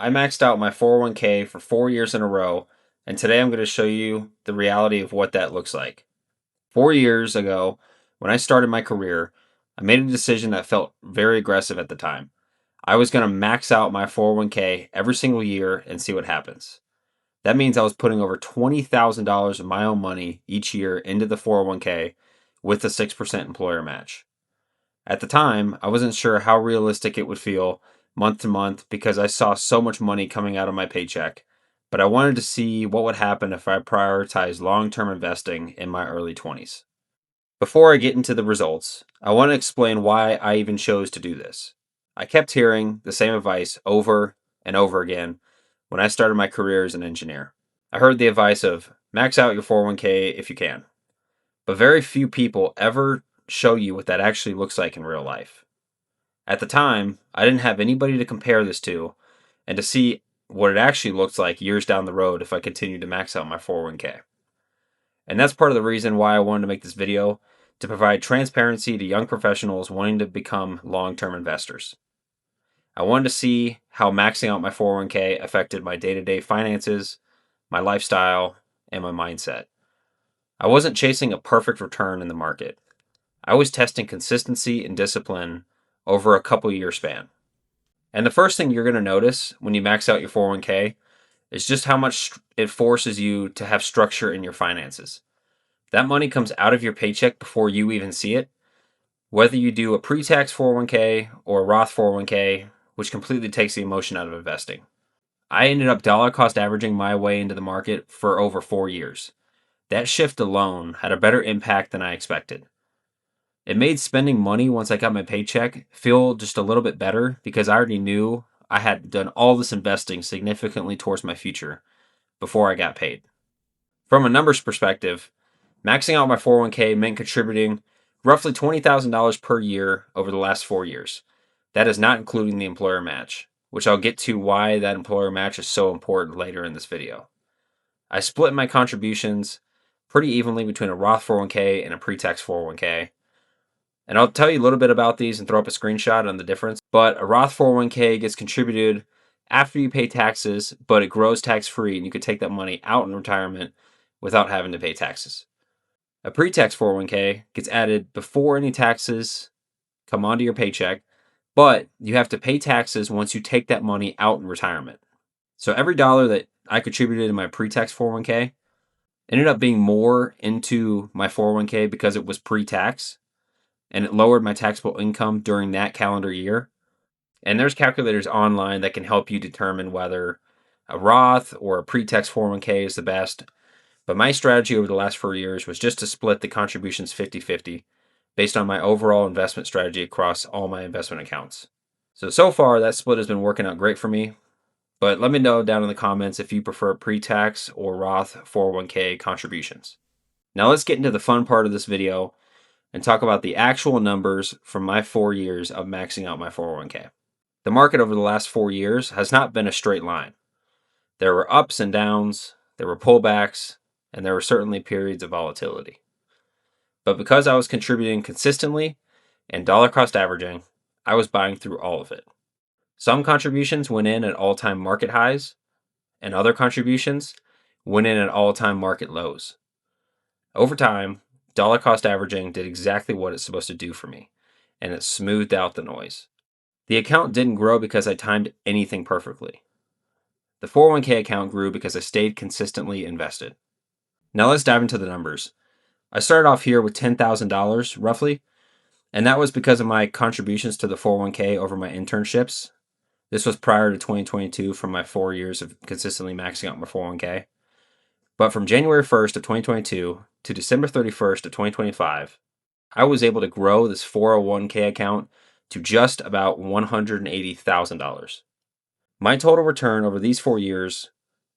I maxed out my 401k for 4 years in a row, and today I'm going to show you the reality of what that looks like. 4 years ago, when I started my career, I made a decision that felt very aggressive at the time. I was going to max out my 401k every single year and see what happens. That means I was putting over $20,000 of my own money each year into the 401k with the 6% employer match. At the time, I wasn't sure how realistic it would feel month to month because I saw so much money coming out of my paycheck, but I wanted to see what would happen if I prioritized long term investing in my early 20s. Before I get into the results, I want to explain why I even chose to do this. I kept hearing the same advice over and over again when I started my career as an engineer. I heard the advice of max out your 401k if you can, but very few people ever show you what that actually looks like in real life. At the time, I didn't have anybody to compare this to and to see what it actually looks like years down the road if I continued to max out my 401k. And that's part of the reason why I wanted to make this video, to provide transparency to young professionals wanting to become long-term investors. I wanted to see how maxing out my 401k affected my day-to-day finances, my lifestyle, and my mindset. I wasn't chasing a perfect return in the market. I was testing consistency and discipline over a couple year span. And the first thing you're going to notice when you max out your 401k is just how much it forces you to have structure in your finances. That money comes out of your paycheck before you even see it. Whether you do a pre-tax 401k or a Roth 401k, which completely takes the emotion out of investing. I ended up dollar cost averaging my way into the market for over 4 years. That shift alone had a better impact than I expected. It made spending money once I got my paycheck feel just a little bit better because I already knew I had done all this investing significantly towards my future before I got paid. From a numbers perspective, maxing out my 401k meant contributing roughly $20,000 per year over the last 4 years. That is not including the employer match, which I'll get to why that employer match is so important later in this video. I split my contributions pretty evenly between a Roth 401k and a pre-tax 401k. And I'll tell you a little bit about these and throw up a screenshot on the difference. But a Roth 401k gets contributed after you pay taxes, but it grows tax-free and you could take that money out in retirement without having to pay taxes. A pre-tax 401k gets added before any taxes come onto your paycheck, but you have to pay taxes once you take that money out in retirement. So every dollar that I contributed in my pre-tax 401k ended up being more into my 401k because it was pre-tax, and it lowered my taxable income during that calendar year. And there's calculators online that can help you determine whether a Roth or a pre-tax 401k is the best. But my strategy over the last 4 years was just to split the contributions 50-50 based on my overall investment strategy across all my investment accounts. So far that split has been working out great for me. But let me know down in the comments if you prefer pre-tax or Roth 401k contributions. Now let's get into the fun part of this video and talk about the actual numbers from my 4 years of maxing out my 401k. The market over the last 4 years has not been a straight line. There were ups and downs, there were pullbacks, and there were certainly periods of volatility. But because I was contributing consistently and dollar cost averaging, I was buying through all of it. Some contributions went in at all-time market highs, and other contributions went in at all-time market lows. Over time, dollar cost averaging did exactly what it's supposed to do for me, and it smoothed out the noise. The account didn't grow because I timed anything perfectly. The 401k account grew because I stayed consistently invested. Now let's dive into the numbers. I started off here with $10,000 roughly, and that was because of my contributions to the 401k over my internships. This was prior to 2022 from my 4 years of consistently maxing out my 401k. But from January 1st of 2022 to December 31st of 2025, I was able to grow this 401k account to just about $180,000. My total return over these 4 years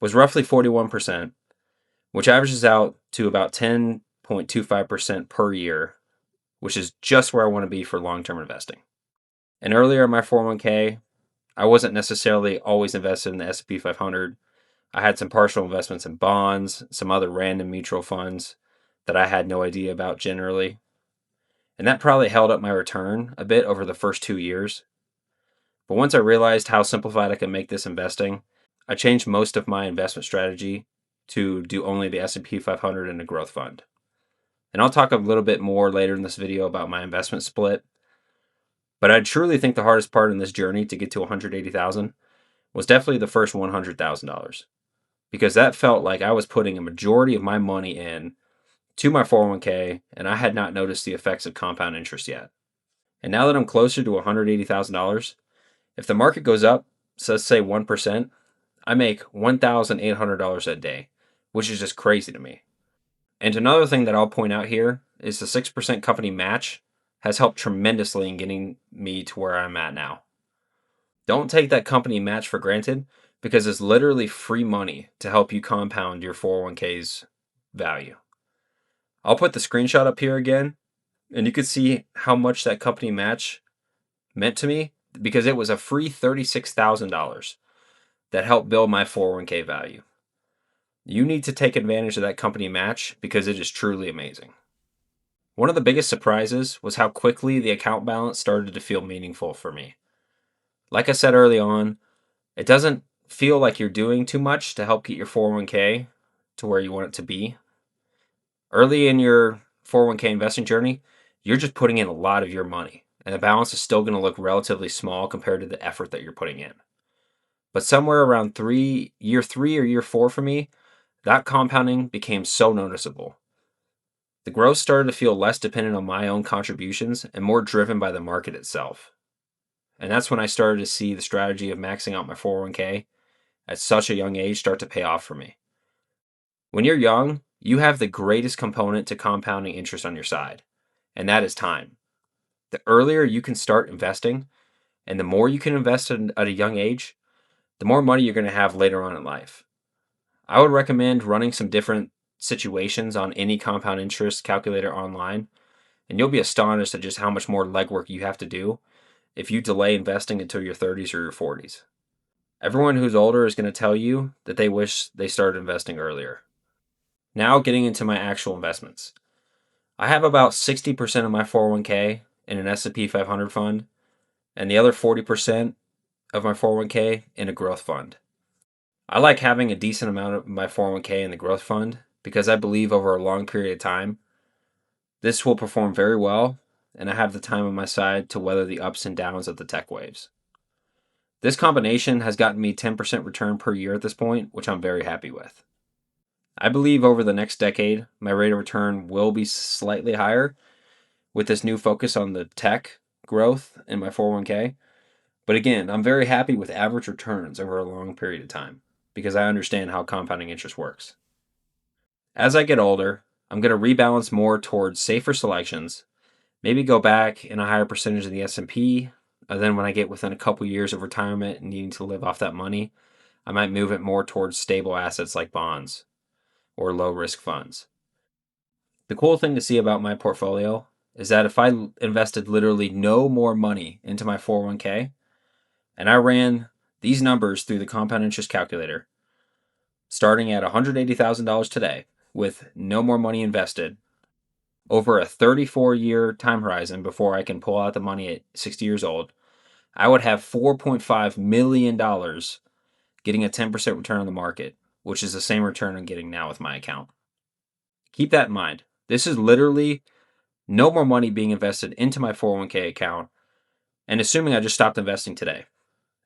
was roughly 41%, which averages out to about 10.25% per year, which is just where I want to be for long-term investing. And earlier in my 401k, I wasn't necessarily always invested in the S&P 500. I had some partial investments in bonds, some other random mutual funds that I had no idea about generally. And that probably held up my return a bit over the first 2 years. But once I realized how simplified I could make this investing, I changed most of my investment strategy to do only the S&P 500 and a growth fund. And I'll talk a little bit more later in this video about my investment split. But I truly think the hardest part in this journey to get to 180,000 was definitely the first $100,000, because that felt like I was putting a majority of my money in to my 401k and I had not noticed the effects of compound interest yet. And now that I'm closer to $180,000, if the market goes up, so let's say 1%, I make $1,800 a day, which is just crazy to me. And another thing that I'll point out here is the 6% company match has helped tremendously in getting me to where I'm at now. Don't take that company match for granted, because it's literally free money to help you compound your 401k's value. I'll put the screenshot up here again, and you can see how much that company match meant to me, because it was a free $36,000 that helped build my 401k value. You need to take advantage of that company match because it is truly amazing. One of the biggest surprises was how quickly the account balance started to feel meaningful for me. Like I said early on, it doesn't feel like you're doing too much to help get your 401k to where you want it to be. Early in your 401k investing journey, you're just putting in a lot of your money, and the balance is still going to look relatively small compared to the effort that you're putting in. But somewhere around year three or year four for me, that compounding became so noticeable. The growth started to feel less dependent on my own contributions and more driven by the market itself. And that's when I started to see the strategy of maxing out my 401k at such a young age start to pay off for me. When you're young, you have the greatest component to compounding interest on your side, and that is time. The earlier you can start investing, and the more you can invest at a young age, the more money you're going to have later on in life. I would recommend running some different situations on any compound interest calculator online, and you'll be astonished at just how much more legwork you have to do if you delay investing until your 30s or your 40s. Everyone who's older is going to tell you that they wish they started investing earlier. Now getting into my actual investments. I have about 60% of my 401k in an S&P 500 fund, and the other 40% of my 401k in a growth fund. I like having a decent amount of my 401k in the growth fund because I believe over a long period of time, this will perform very well, and I have the time on my side to weather the ups and downs of the tech waves. This combination has gotten me 10% return per year at this point, which I'm very happy with. I believe over the next decade, my rate of return will be slightly higher with this new focus on the tech growth in my 401k. But again, I'm very happy with average returns over a long period of time because I understand how compounding interest works. As I get older, I'm going to rebalance more towards safer selections, maybe go back in a higher percentage of the S&P, and then when I get within a couple years of retirement and needing to live off that money, I might move it more towards stable assets like bonds or low risk funds. The cool thing to see about my portfolio is that if I invested literally no more money into my 401k and I ran these numbers through the compound interest calculator, starting at $180,000 today with no more money invested, over a 34-year time horizon before I can pull out the money at 60 years old, I would have $4.5 million getting a 10% return on the market, which is the same return I'm getting now with my account. Keep that in mind. This is literally no more money being invested into my 401k account, and assuming I just stopped investing today,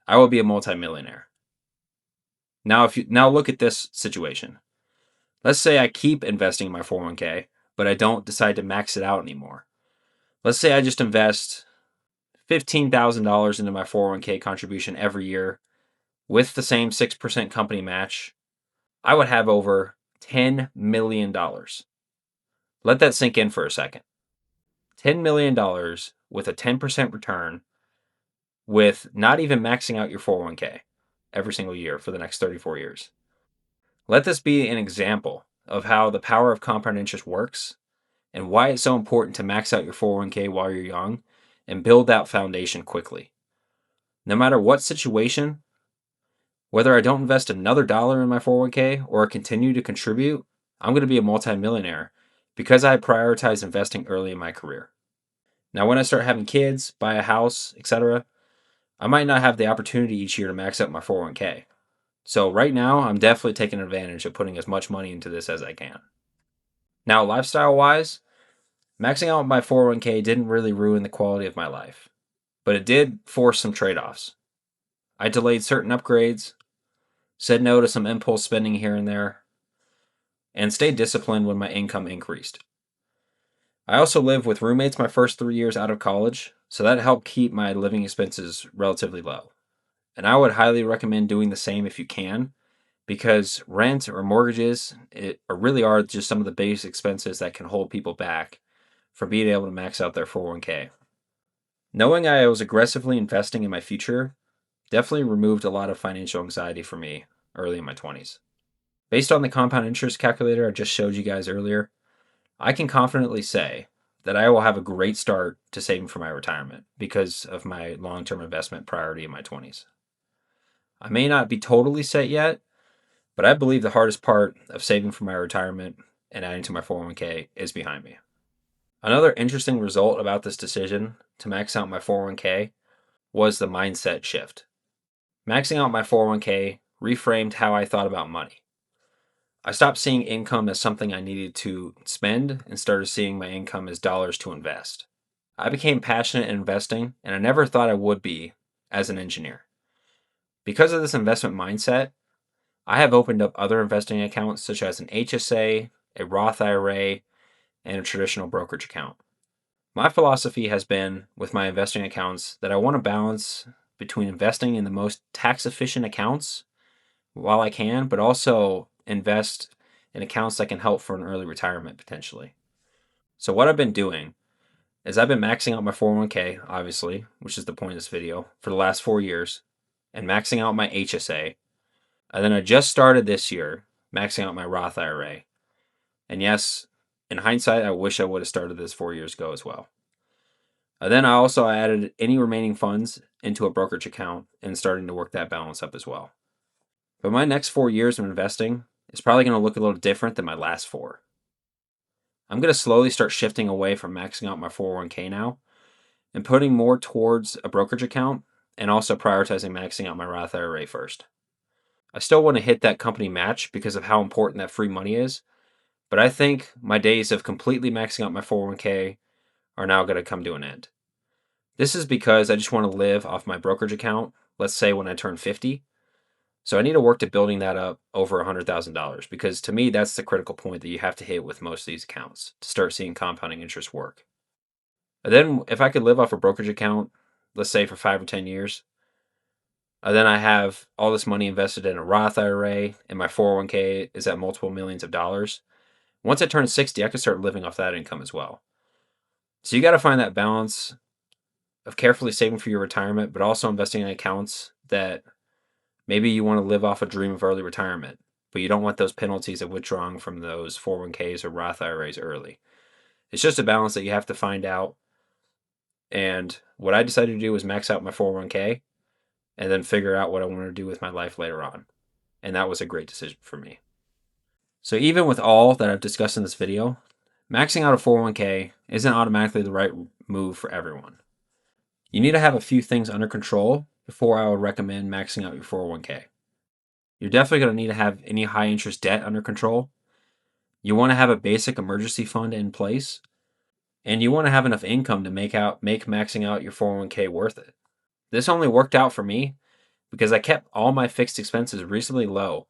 I will be a multimillionaire. Now look at this situation. Let's say I keep investing in my 401k, but I don't decide to max it out anymore. Let's say I just invest $15,000 into my 401k contribution every year with the same 6% company match. I would have over $10 million. Let that sink in for a second. $10 million with a 10% return with not even maxing out your 401k every single year for the next 34 years. Let this be an example of how the power of compound interest works and why it's so important to max out your 401k while you're young and build that foundation quickly. No matter what situation, whether I don't invest another dollar in my 401k or continue to contribute, I'm going to be a multimillionaire because I prioritize investing early in my career. Now, when I start having kids, buy a house, etc., I might not have the opportunity each year to max out my 401k. So right now, I'm definitely taking advantage of putting as much money into this as I can. Now, lifestyle wise, maxing out my 401k didn't really ruin the quality of my life, but it did force some trade offs. I delayed certain upgrades, said no to some impulse spending here and there, and stayed disciplined when my income increased. I also lived with roommates my first 3 years out of college, so that helped keep my living expenses relatively low. And I would highly recommend doing the same if you can, because rent or mortgages really are just some of the base expenses that can hold people back from being able to max out their 401k. Knowing I was aggressively investing in my future definitely removed a lot of financial anxiety for me early in my 20s. Based on the compound interest calculator I just showed you guys earlier, I can confidently say that I will have a great start to saving for my retirement because of my long term investment priority in my 20s. I may not be totally set yet, but I believe the hardest part of saving for my retirement and adding to my 401k is behind me. Another interesting result about this decision to max out my 401k was the mindset shift. Maxing out my 401k reframed how I thought about money. I stopped seeing income as something I needed to spend and started seeing my income as dollars to invest. I became passionate in investing, and I never thought I would be as an engineer. Because of this investment mindset, I have opened up other investing accounts such as an HSA, a Roth IRA, and a traditional brokerage account. My philosophy has been with my investing accounts that I want to balance between investing in the most tax efficient accounts while I can, but also invest in accounts that can help for an early retirement potentially. So, what I've been doing is I've been maxing out my 401k, obviously, which is the point of this video, for the last 4 years, and maxing out my HSA. And then I just started this year maxing out my Roth IRA. And yes, in hindsight, I wish I would have started this 4 years ago as well. And then I also added any remaining funds into a brokerage account and starting to work that balance up as well. But my next 4 years of investing is probably going to look a little different than my last four. I'm going to slowly start shifting away from maxing out my 401k now and putting more towards a brokerage account and also prioritizing maxing out my Roth IRA first. I still want to hit that company match because of how important that free money is, but I think my days of completely maxing out my 401k are now going to come to an end. This is because I just want to live off my brokerage account, let's say when I turn 50. So I need to work to building that up over $100,000 because to me, that's the critical point that you have to hit with most of these accounts to start seeing compounding interest work. And then if I could live off a brokerage account, let's say for 5 or 10 years, then I have all this money invested in a Roth IRA and my 401k is at multiple millions of dollars. Once I turn 60, I can start living off that income as well. So you got to find that balance of carefully saving for your retirement, but also investing in accounts that maybe you want to live off a dream of early retirement, but you don't want those penalties of withdrawing from those 401ks or Roth IRAs early. It's just a balance that you have to find out. And what I decided to do was max out my 401k and then figure out what I want to do with my life later on. And that was a great decision for me. So even with all that I've discussed in this video, maxing out a 401k isn't automatically the right move for everyone. You need to have a few things under control before I would recommend maxing out your 401k. You're definitely going to need to have any high interest debt under control. You want to have a basic emergency fund in place, and you want to have enough income to make maxing out your 401k worth it. This only worked out for me because I kept all my fixed expenses reasonably low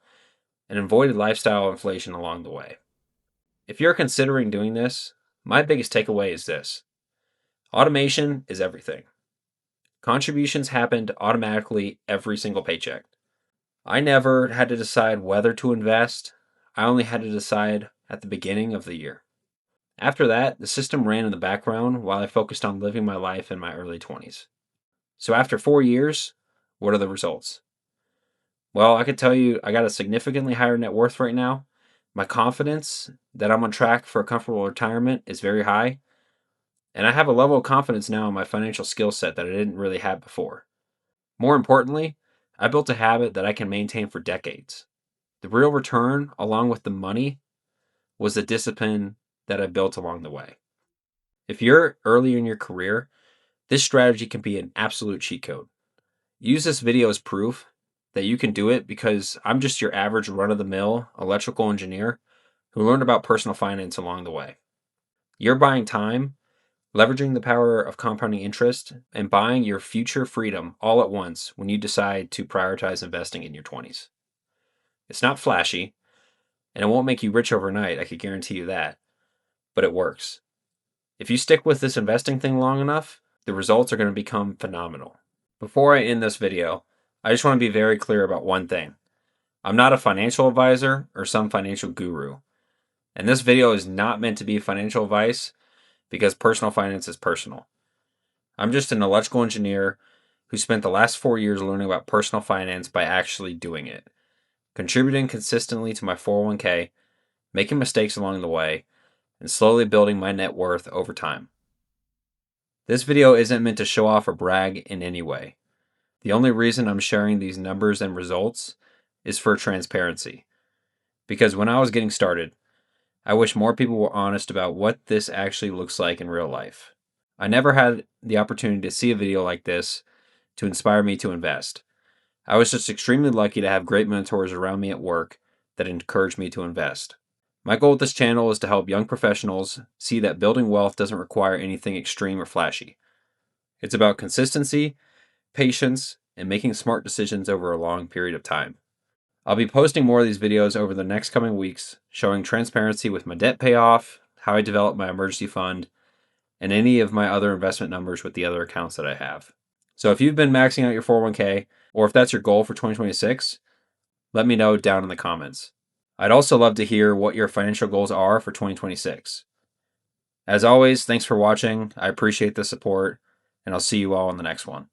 and avoided lifestyle inflation along the way. If you're considering doing this, my biggest takeaway is this: automation is everything. Contributions happened automatically every single paycheck. I never had to decide whether to invest. I only had to decide at the beginning of the year. After that, the system ran in the background while I focused on living my life in my early 20s. So after 4 years, what are the results? Well, I could tell you I got a significantly higher net worth right now. My confidence that I'm on track for a comfortable retirement is very high. And I have a level of confidence now in my financial skill set that I didn't really have before. More importantly, I built a habit that I can maintain for decades. The real return, along with the money, was the discipline that I built along the way. If you're early in your career, this strategy can be an absolute cheat code. Use this video as proof that you can do it because I'm just your average run-of-the-mill electrical engineer who learned about personal finance along the way. You're buying time, leveraging the power of compounding interest, and buying your future freedom all at once when you decide to prioritize investing in your 20s. It's not flashy, and it won't make you rich overnight, I could guarantee you that, but it works. If you stick with this investing thing long enough, the results are going to become phenomenal. Before I end this video, I just want to be very clear about one thing. I'm not a financial advisor or some financial guru, and this video is not meant to be financial advice because personal finance is personal. I'm just an electrical engineer who spent the last 4 years learning about personal finance by actually doing it, contributing consistently to my 401k, making mistakes along the way, and slowly building my net worth over time. This video isn't meant to show off or brag in any way. The only reason I'm sharing these numbers and results is for transparency. Because when I was getting started, I wish more people were honest about what this actually looks like in real life. I never had the opportunity to see a video like this to inspire me to invest. I was just extremely lucky to have great mentors around me at work that encouraged me to invest. My goal with this channel is to help young professionals see that building wealth doesn't require anything extreme or flashy. It's about consistency, patience, and making smart decisions over a long period of time. I'll be posting more of these videos over the next coming weeks, showing transparency with my debt payoff, how I developed my emergency fund, and any of my other investment numbers with the other accounts that I have. So if you've been maxing out your 401k, or if that's your goal for 2026, let me know down in the comments. I'd also love to hear what your financial goals are for 2026. As always, thanks for watching. I appreciate the support, and I'll see you all in the next one.